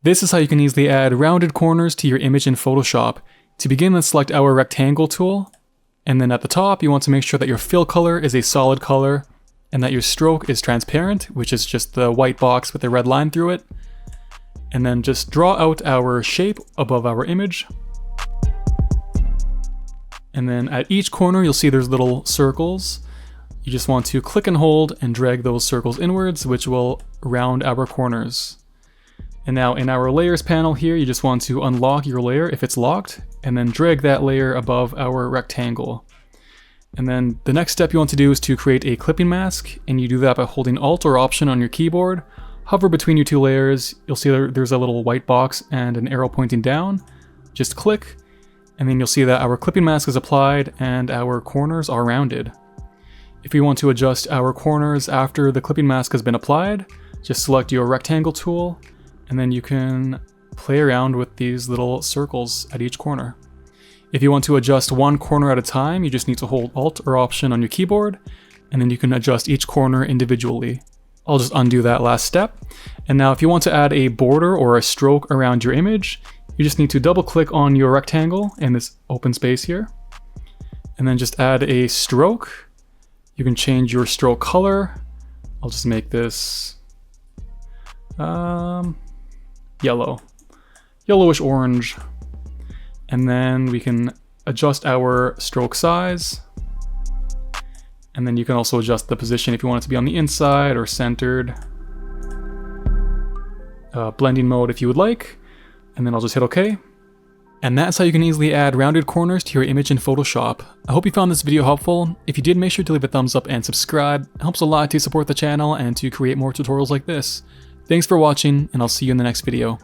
This is how you can easily add rounded corners to your image in Photoshop. To begin, let's select our rectangle tool, and then at the top you want to make sure that your fill color is a solid color and that your stroke is transparent, which is just the white box with the red line through it. And then just draw out our shape above our image. And then at each corner you'll see there's little circles. You just want to click and hold and drag those circles inwards, which will round our corners. And now in our layers panel here, you just want to unlock your layer if it's locked, and then drag that layer above our rectangle. And then the next step you want to do is to create a clipping mask, and you do that by holding Alt or Option on your keyboard. Hover between your two layers, you'll see there's a little white box and an arrow pointing down. Just click, and then you'll see that our clipping mask is applied and our corners are rounded. If you want to adjust our corners after the clipping mask has been applied, just select your rectangle tool, and then you can play around with these little circles at each corner. If you want to adjust one corner at a time, you just need to hold Alt or Option on your keyboard, and then you can adjust each corner individually. I'll just undo that last step. And now if you want to add a border or a stroke around your image, you just need to double click on your rectangle in this open space here, and then just add a stroke. You can change your stroke color. I'll just make this yellow, yellowish orange. And then we can adjust our stroke size. And then you can also adjust the position if you want it to be on the inside or centered. Blending mode if you would like. And then I'll just hit OK. And that's how you can easily add rounded corners to your image in Photoshop. I hope you found this video helpful. If you did, make sure to leave a thumbs up and subscribe. It helps a lot to support the channel and to create more tutorials like this. Thanks for watching, and I'll see you in the next video.